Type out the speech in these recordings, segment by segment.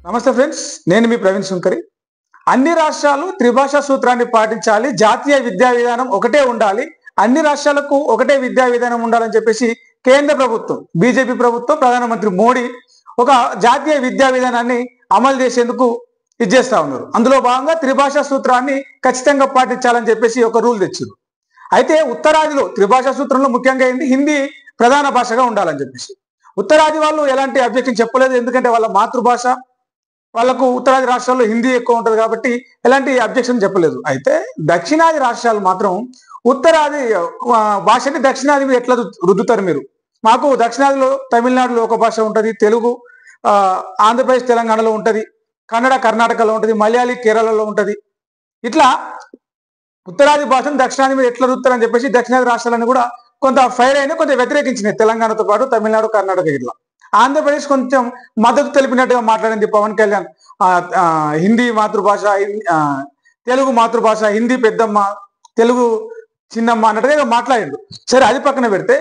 నమస్తే ఫ్రెండ్స్, నేను మీ ప్రవీణ్ శంకరి. అన్ని రాష్ట్రాలు త్రిభాషా సూత్రాన్ని పాటించాలి, జాతీయ విద్యా విధానం ఒకటే ఉండాలి, అన్ని రాష్ట్రాలకు ఒకటే విద్యా విధానం ఉండాలని చెప్పేసి కేంద్ర ప్రభుత్వం, బీజేపీ ప్రభుత్వం, ప్రధానమంత్రి మోడీ ఒక జాతీయ విద్యా విధానాన్ని అమలు చేసేందుకు ఇచ్చేస్తా ఉన్నారు. అందులో భాగంగా త్రిభాషా సూత్రాన్ని ఖచ్చితంగా పాటించాలని చెప్పేసి ఒక రూల్ తెచ్చారు. అయితే ఉత్తరాదిలో త్రిభాషా సూత్రంలో ముఖ్యంగా ఏంటి, హిందీ ప్రధాన భాషగా ఉండాలని చెప్పేసి ఉత్తరాది వాళ్ళు ఎలాంటి అబ్జెక్షన్ చెప్పలేదు. ఎందుకంటే వాళ్ళ మాతృభాష, వాళ్ళకు ఉత్తరాది రాష్ట్రాల్లో హిందీ ఎక్కువ ఉంటుంది కాబట్టి ఎలాంటి అబ్జెక్షన్ చెప్పలేదు. అయితే దక్షిణాది రాష్ట్రాలు మాత్రం ఉత్తరాది భాషని దక్షిణాది మీద ఎట్లా రుద్దుతారు మీరు? మాకు దక్షిణాదిలో తమిళనాడులో ఒక భాష ఉంటుంది, తెలుగు ఆంధ్రప్రదేశ్ తెలంగాణలో ఉంటుంది, కన్నడ కర్ణాటకలో ఉంటుంది, మలయాళీ కేరళలో ఉంటుంది. ఇట్లా ఉత్తరాది భాషను దక్షిణాది మీద ఎట్లా రుద్దుతారని చెప్పేసి దక్షిణాది రాష్ట్రాలను కూడా కొంత ఫైర్ అయినా కొంత వ్యతిరేకించినాయి, తెలంగాణతో పాటు తమిళనాడు కర్ణాటక. ఇట్లా ఆంధ్రప్రదేశ్ కొంచెం మద్దతు తెలిపినట్టుగా మాట్లాడింది పవన్ కళ్యాణ్. హిందీ మాతృభాష, తెలుగు మాతృభాష, హిందీ పెద్దమ్మ, తెలుగు చిన్నమ్మ అన్నట్టుగా మాట్లాడిండు. సరే, అది పక్కన పెడితే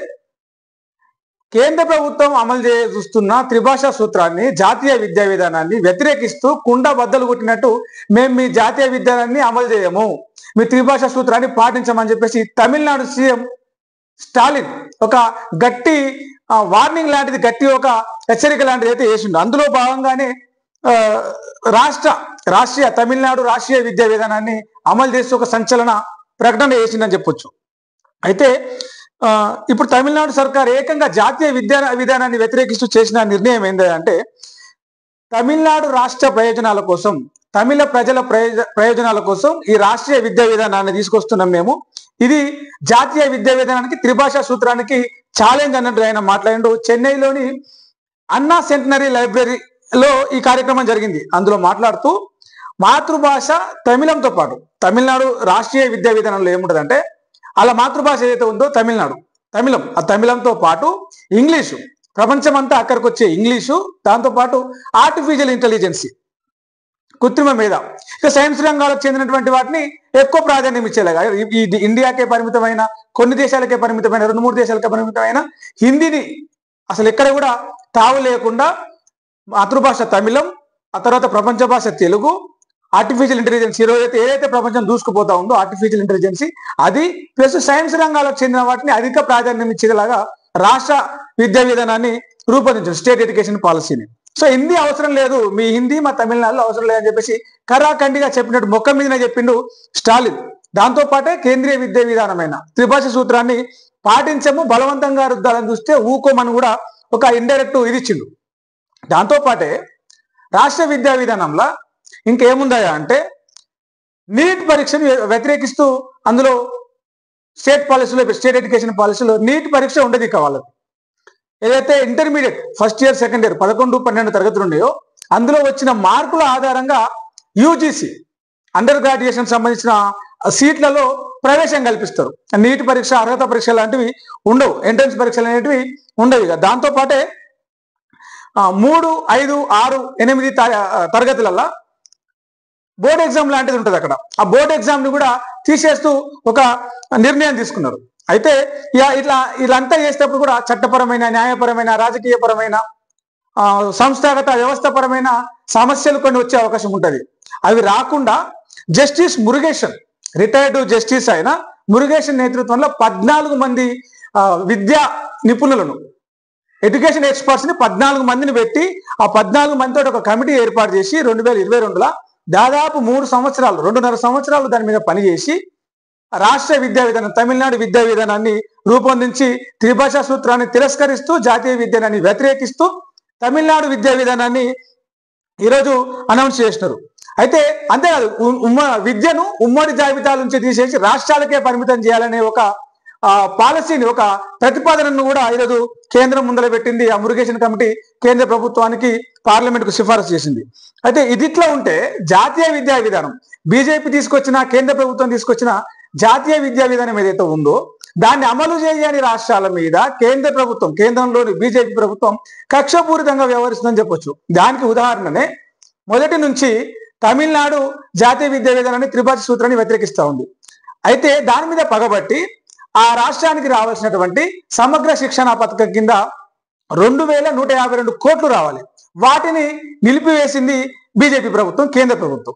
కేంద్ర ప్రభుత్వం అమలు చూస్తున్న త్రిభాషా సూత్రాన్ని, జాతీయ విద్యా విధానాన్ని వ్యతిరేకిస్తూ కుండ బద్దలు కొట్టినట్టు మేము మీ జాతీయ విధానాన్ని అమలు చేయము, మీ త్రిభాషా సూత్రాన్ని పాటించమని చెప్పేసి తమిళనాడు సీఎం స్టాలిన్ ఒక గట్టి వార్నింగ్ లాంటిది, గట్టి ఒక హెచ్చరిక లాంటిది అయితే వేసిండు. అందులో భాగంగానే రాష్ట్రీయ తమిళనాడు రాష్ట్రీయ విద్యా విధానాన్ని అమలు చేస్తూ ఒక సంచలన ప్రకటన చేసిందని చెప్పొచ్చు. అయితే ఇప్పుడు తమిళనాడు సర్కార్ ఏకంగా జాతీయ విద్యా విధానాన్ని వ్యతిరేకిస్తూ చేసిన నిర్ణయం ఏంటంటే, తమిళనాడు రాష్ట్ర ప్రయోజనాల కోసం, తమిళ ప్రజల ప్రయోజనాల కోసం ఈ రాష్ట్రీయ విద్యా విధానాన్ని తీసుకొస్తున్నాం మేము. ఇది జాతీయ విద్యా విధానానికి, త్రిభాషా సూత్రానికి ఛాలెంజ్ అన్నట్టు ఆయన మాట్లాడిండు. చెన్నైలోని అన్నా సెంటనరీ లైబ్రరీలో ఈ కార్యక్రమం జరిగింది. అందులో మాట్లాడుతూ మాతృభాష తమిళంతో పాటు, తమిళనాడు రాష్ట్రీయ విద్యా విధానంలో ఏముంటుందంటే, అలా మాతృభాష ఏదైతే ఉందో తమిళం, ఆ తమిళంతో పాటు ఇంగ్లీషు, ప్రపంచమంతా అక్కడికి వచ్చే ఇంగ్లీషు, దాంతోపాటు ఆర్టిఫిషియల్ ఇంటెలిజెన్సీ, కృత్రిమ మీద, ఇక సైన్స్ రంగాలకు చెందినటువంటి వాటిని ఎక్కువ ప్రాధాన్యం ఇచ్చేలాగా, ఇది ఇండియాకే పరిమితమైన, కొన్ని దేశాలకే పరిమితమైన, 2-3 దేశాలకే పరిమితమైన హిందీని అసలు ఎక్కడ కూడా తావు లేకుండా మాతృభాష తమిళం, ఆ తర్వాత ప్రపంచ భాష తెలుగు, ఆర్టిఫిషియల్ ఇంటెలిజెన్స్, ఈరోజు ఏదైతే ప్రపంచం దూసుకుపోతా ఉందో ఆర్టిఫిషియల్ ఇంటెలిజెన్సీ, అది ప్లస్ సైన్స్ రంగాలకు చెందిన వాటిని అధిక ప్రాధాన్యం ఇచ్చేలాగా రాష్ట్ర విద్యా విధానాన్ని రూపొందించారు, స్టేట్ ఎడ్యుకేషన్ పాలసీని. సో హిందీ అవసరం లేదు, మీ హిందీ మా తమిళనాడులో అవసరం లేదని చెప్పేసి కరాఖండిగా చెప్పినట్టు మొక్క మీదనే చెప్పిండు స్టాలిన్. దాంతో పాటే కేంద్రీయ విద్యా విధానమైన త్రిభాష సూత్రాన్ని పాటించము, బలవంతంగా రుద్దాలని చూస్తే ఊకోమని కూడా ఒక ఇండైరెక్ట్ ఇది ఇచ్చిండు. దాంతో పాటే రాష్ట్ర విద్యా విధానంలో ఇంకేముందా అంటే, నీట్ పరీక్షను వ్యతిరేకిస్తూ అందులో స్టేట్ ఎడ్యుకేషన్ పాలసీలో నీట్ పరీక్ష ఉండదు. ఇక వాళ్ళకి ఏదైతే intermediate first year, second year 11-12 తరగతులు ఉన్నాయో అందులో వచ్చిన మార్కుల ఆధారంగా యూజీసీ అండర్ గ్రాడ్యుయేషన్ సంబంధించిన సీట్లలో ప్రవేశం కల్పిస్తారు. నీట్ పరీక్ష, అర్హత పరీక్ష లాంటివి ఉండవు, ఎంట్రన్స్ పరీక్షలు అనేటివి ఉండవు. ఇక దాంతోపాటే 3, 5, 6, 8 తరగతులలో బోర్డ్ ఎగ్జామ్ లాంటిది ఉంటుంది. అక్కడ ఆ బోర్డ్ ఎగ్జామ్ ని కూడా తీసేస్తూ ఒక నిర్ణయం తీసుకున్నారు. అయితే ఇట్లంతా చేసేటప్పుడు కూడా చట్టపరమైన, న్యాయపరమైన, రాజకీయపరమైన, సంస్థాగత వ్యవస్థపరమైన సమస్యలు కొన్ని వచ్చే అవకాశం ఉంటుంది. అవి రాకుండా జస్టిస్ మురుగేషన్, రిటైర్డ్ జస్టిస్ అయిన మురుగేషన్ నేతృత్వంలో 14 మంది విద్యా నిపుణులను, ఎడ్యుకేషన్ ఎక్స్పర్ట్స్ ని 14 మందిని పెట్టి ఆ 14 మందితో ఒక కమిటీ ఏర్పాటు చేసి 2022లో దాదాపు 3 సంవత్సరాలు, 2.5 సంవత్సరాలు దాని మీద పనిచేసి రాష్ట్ర విద్యా విధానం, తమిళనాడు విద్యా విధానాన్ని రూపొందించి త్రిభాషా సూత్రాన్ని తిరస్కరిస్తూ, జాతీయ విద్యాన్ని వ్యతిరేకిస్తూ తమిళనాడు విద్యా విధానాన్ని ఈరోజు అనౌన్స్ చేసినారు. అయితే అంతేకాదు, విద్యను ఉమ్మడి జాబితాల నుంచి తీసేసి రాష్ట్రాలకే పరిమితం చేయాలనే ఒక పాలసీని, ఒక ప్రతిపాదనను కూడా ఈరోజు కేంద్రం ముందర పెట్టింది. ఆ మురుగేషన్ కమిటీ కేంద్ర ప్రభుత్వానికి, పార్లమెంట్కు సిఫారసు చేసింది. అయితే ఇదిట్లా ఉంటే జాతీయ విద్యా విధానం, బీజేపీ తీసుకొచ్చిన, కేంద్ర ప్రభుత్వం తీసుకొచ్చిన జాతీయ విద్యా విధానం ఏదైతే ఉందో దాన్ని అమలు చేయని రాష్ట్రాల మీద కేంద్ర ప్రభుత్వం, కేంద్రంలోని బీజేపీ ప్రభుత్వం కక్షపూరితంగా వ్యవహరిస్తుందని చెప్పొచ్చు. దానికి ఉదాహరణనే మొదటి నుంచి తమిళనాడు జాతీయ విద్యా విధానాన్ని, త్రిభాష సూత్రాన్ని వ్యతిరేకిస్తూ ఉంది. అయితే దాని మీద పగబట్టి ఆ రాష్ట్రానికి రావాల్సినటువంటి సమగ్ర శిక్షణ పథకం కింద 2152 కోట్లు రావాలి. వాటిని నిలిపివేసింది బీజేపీ ప్రభుత్వం, కేంద్ర ప్రభుత్వం.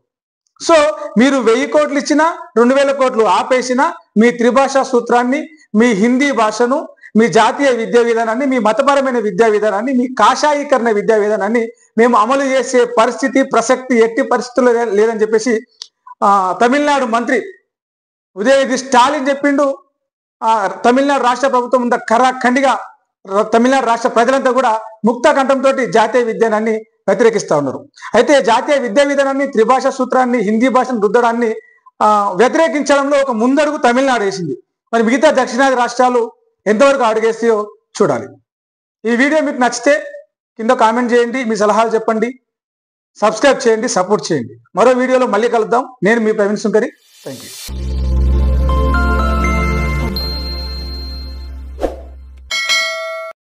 సో మీరు 1000 కోట్లు ఇచ్చినా 2000 కోట్లు ఆపేసినా మీ త్రిభాషా సూత్రాన్ని, మీ హిందీ భాషను, మీ జాతీయ విద్యా విధానాన్ని, మీ మతపరమైన విద్యా విధానాన్ని, మీ కాషాయీకరణ విద్యా విధానాన్ని మేము అమలు చేసే పరిస్థితి, ప్రసక్తి ఎట్టి పరిస్థితుల్లో లేదని చెప్పేసి తమిళనాడు మంత్రి ఉదయనిధి స్టాలిన్ చెప్పిండు. తమిళనాడు రాష్ట్ర ప్రభుత్వం ముందు ఖండిగా తమిళనాడు రాష్ట్ర ప్రజలంతా కూడా ముక్త కంఠంతో జాతీయ విద్యానాన్ని వ్యతిరేకిస్తూ ఉన్నారు. అయితే జాతీయ విద్యా విధానాన్ని, త్రిభాషా సూత్రాన్ని, హిందీ భాషను రుద్దడాన్ని వ్యతిరేకించడంలో ఒక ముందడుగు తమిళనాడు వేసింది. మరి మిగతా దక్షిణాది రాష్ట్రాలు ఎంతవరకు అడుగేస్తాయో చూడాలి. ఈ వీడియో మీకు నచ్చితే కింద కామెంట్ చేయండి, మీ సలహాలు చెప్పండి, సబ్స్క్రైబ్ చేయండి, సపోర్ట్ చేయండి. మరో వీడియోలో మళ్ళీ కలుద్దాం. నేను మీ ప్రవీణ్ సుంకరి. Thank you.